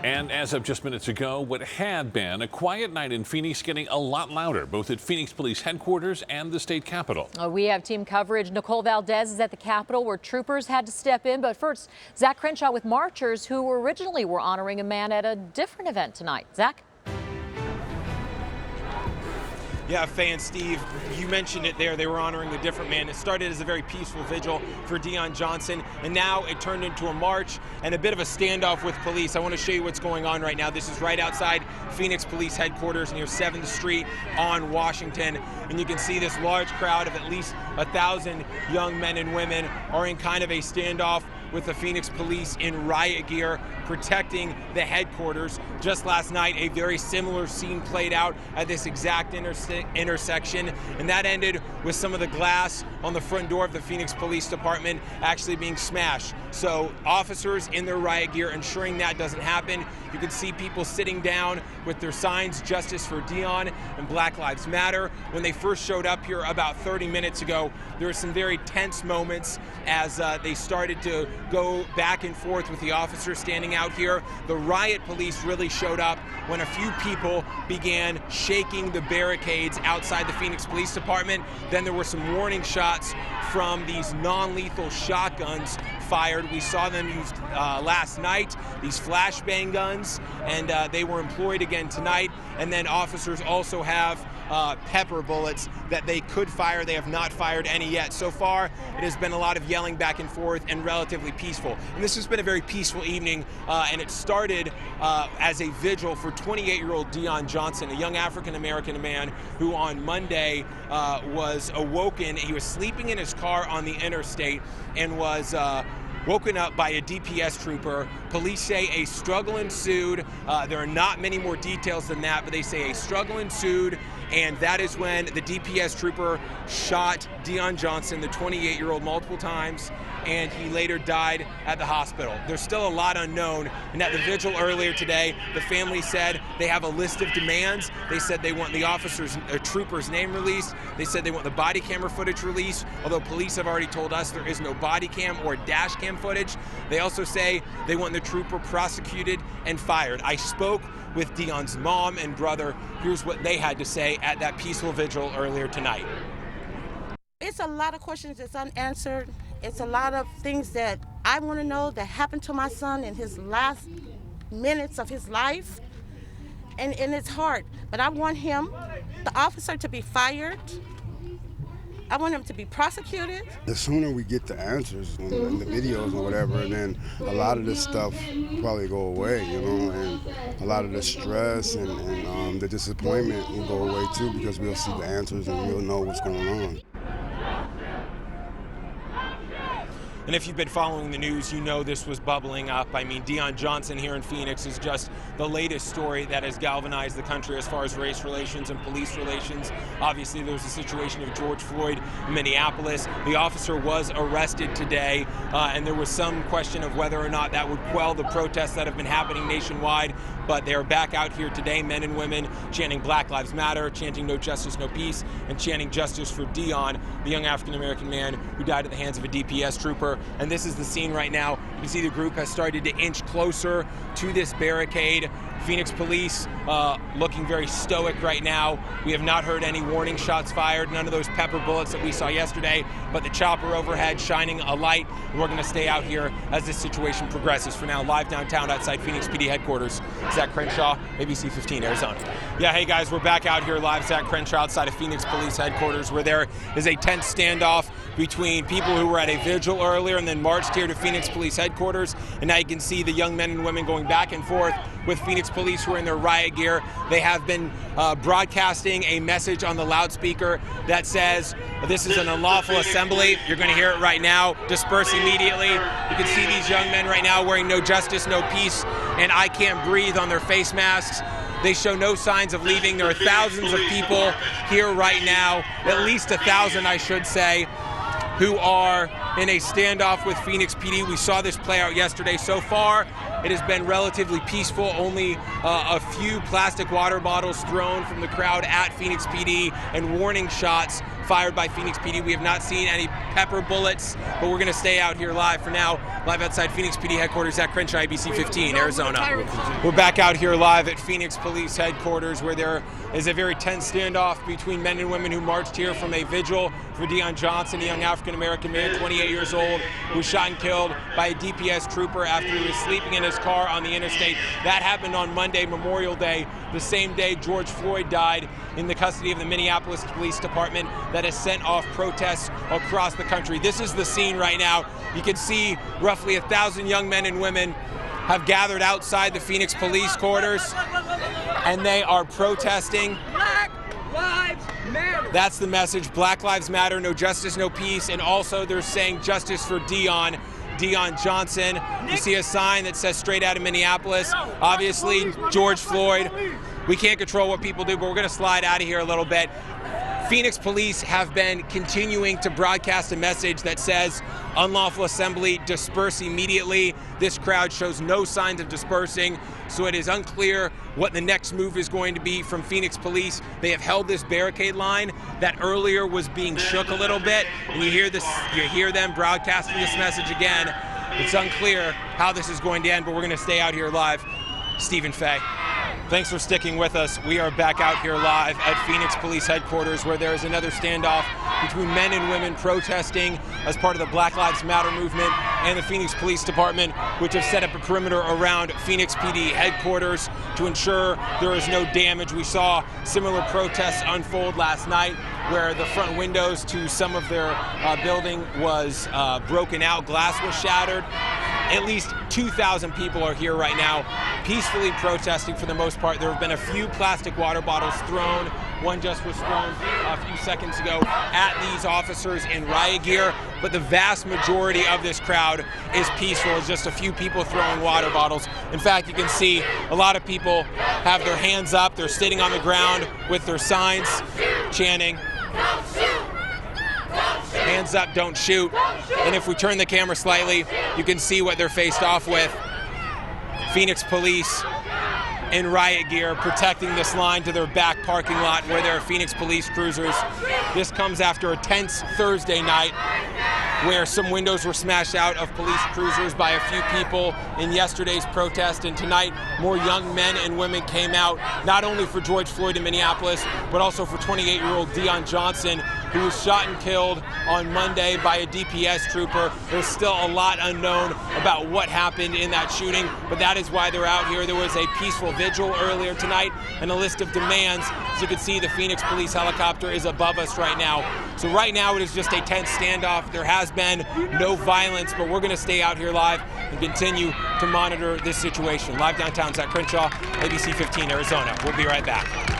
And as of just minutes ago, what had been a quiet night in Phoenix getting a lot louder, both at Phoenix Police Headquarters and the state capitol. We have team coverage. Nicole Valdez is at the Capitol where troopers had to step in. But first, Zach Crenshaw with marchers who originally were honoring a man at a different event tonight. Zach? Yeah, Faye and Steve, you mentioned it there. They were honoring a different man. It started as a very peaceful vigil for Deon Johnson, and now it turned into a march and a bit of a standoff with police. I want to show you what's going on right now. This is right outside Phoenix Police Headquarters near 7th Street on Washington, and you can see this large crowd of at least 1,000 young men and women are in kind of a standoff with the Phoenix police in riot gear protecting the headquarters. Just last night, a very similar scene played out at this exact intersection, and that ended with some of the glass on the front door of the Phoenix Police Department actually being smashed. So officers in their riot gear ensuring that doesn't happen. You can see people sitting down with their signs, Justice for Deon and Black Lives Matter. When they first showed up here about 30 minutes ago, there were some very tense moments as they started to go back and forth with the officers standing out here. The riot police really showed up when a few people began shaking the barricades outside the Phoenix Police Department. Then there were some warning shots from these non-lethal shotguns fired. We saw them used last night, these flashbang guns, and they were employed again tonight. And then officers also have pepper bullets that they could fire. They have not fired any yet. So far, it has been a lot of yelling back and forth and relatively peaceful. And this has been a very peaceful evening, and it started as a vigil for 28-year-old Deon Johnson, a young African-American man who on Monday was awoken. He was sleeping in his car on the interstate and was woken up by a DPS trooper. Police say a struggle ensued. There are not many more details than that, but they say a struggle ensued, and that is when the DPS trooper shot Deon Johnson, the 28-year-old, multiple times, and he later died at the hospital. There's still a lot unknown, and at the vigil earlier today, the family said they have a list of demands. They said they want the trooper's name released. They said they want the body camera footage released, although police have already told us there is no body cam or dash cam footage. They also say they want the trooper prosecuted and fired. I spoke with Deon's mom and brother. Here's what they had to say at that peaceful vigil earlier tonight. It's a lot of questions that's unanswered. It's a lot of things that I want to know that happened to my son in his last minutes of his life. And it's hard, but I want him, the officer, to be fired. I want him to be prosecuted. The sooner we get the answers in the videos or whatever, and then a lot of this stuff probably go away, you know, and a lot of the stress and the disappointment will go away too, because we'll see the answers and we'll know what's going on. And if you've been following the news, you know this was bubbling up. I mean, Deon Johnson here in Phoenix is just the latest story that has galvanized the country as far as race relations and police relations. Obviously, there was the situation of George Floyd in Minneapolis. The officer was arrested today, and there was some question of whether or not that would quell the protests that have been happening nationwide. But they are back out here today, men and women, chanting Black Lives Matter, chanting No Justice, No Peace, and chanting Justice for Deon, the young African-American man who died at the hands of a DPS trooper. And this is the scene right now. You can see the group has started to inch closer to this barricade. Phoenix police looking very stoic right now. We have not heard any warning shots fired, none of those pepper bullets that we saw yesterday, but the chopper overhead shining a light. We're going to stay out here as this situation progresses. For now, live downtown outside Phoenix PD headquarters, Zach Crenshaw, ABC 15, Arizona. Yeah, hey guys, we're back out here live, Zach Crenshaw outside of Phoenix Police headquarters, where there is a tense standoff between people who were at a vigil earlier and then marched here to Phoenix Police headquarters. And now you can see the young men and women going back and forth with Phoenix police who are in their riot gear. They have been broadcasting a message on the loudspeaker that says, "This is an unlawful assembly." You're going to hear it right now. Disperse immediately. You can see these young men right now wearing No Justice, No Peace, and I Can't Breathe on their face masks. They show no signs of leaving. There are thousands of people here right now, at least 1,000, I should say, who are in a standoff with Phoenix PD. We saw this play out yesterday. So far, it has been relatively peaceful. Only a few plastic water bottles thrown from the crowd at Phoenix PD and warning shots fired by Phoenix PD. We have not seen any pepper bullets, but we're going to stay out here live for now. Live outside Phoenix PD headquarters, Zach Crenshaw, ABC 15, Arizona. We're back out here live at Phoenix Police headquarters, where there is a very tense standoff between men and women who marched here from a vigil for Dion Johnson, a young African-American man, 28 years old, who was shot and killed by a DPS trooper after he was sleeping in his car on the interstate. That happened on Monday, Memorial Day, the same day George Floyd died, in the custody of the Minneapolis Police Department that has sent off protests across the country. This is the scene right now. You can see roughly 1,000 young men and women have gathered outside the Phoenix Police quarters, and they are protesting. Black Lives Matter. That's the message. Black Lives Matter, no justice, no peace. And also they're saying justice for Dion Johnson. You see a sign that says straight out of Minneapolis. Obviously, George Floyd. We can't control what people do, but we're going to slide out of here a little bit. Phoenix police have been continuing to broadcast a message that says unlawful assembly, disperse immediately. This crowd shows no signs of dispersing, so it is unclear what the next move is going to be from Phoenix police. They have held this barricade line that earlier was being shook a little bit, and you hear them broadcasting this message again. It's unclear how this is going to end, but we're going to stay out here live. Stephen Fay. Thanks for sticking with us. We are back out here live at Phoenix Police headquarters, where there is another standoff between men and women protesting as part of the Black Lives Matter movement and the Phoenix Police Department, which have set up a perimeter around Phoenix PD headquarters to ensure there is no damage. We saw similar protests unfold last night, where the front windows to some of their building was broken out, glass was shattered. At least 2,000 people are here right now, peacefully protesting for the most part. There have been a few plastic water bottles thrown. One just was thrown a few seconds ago at these officers in riot gear, but the vast majority of this crowd is peaceful. It's just a few people throwing water bottles. In fact, you can see a lot of people have their hands up. They're sitting on the ground with their signs, chanting, "Hands up, don't shoot." And if we turn the camera slightly, you can see what they're faced off with. Phoenix police in riot gear protecting this line to their back parking lot where there are Phoenix police cruisers. This comes after a tense Thursday night where some windows were smashed out of police cruisers by a few people in yesterday's protest. And tonight, more young men and women came out, not only for George Floyd in Minneapolis, but also for 28-year-old Dion Johnson, who was shot and killed on Monday by a DPS trooper. There's still a lot unknown about what happened in that shooting, but that is why they're out here. There was a peaceful vigil earlier tonight and a list of demands. As you can see, the Phoenix police helicopter is above us right now. So right now it is just a tense standoff. There has been no violence, but we're going to stay out here live and continue to monitor this situation. Live downtown, Zach Crenshaw, ABC 15, Arizona. We'll be right back.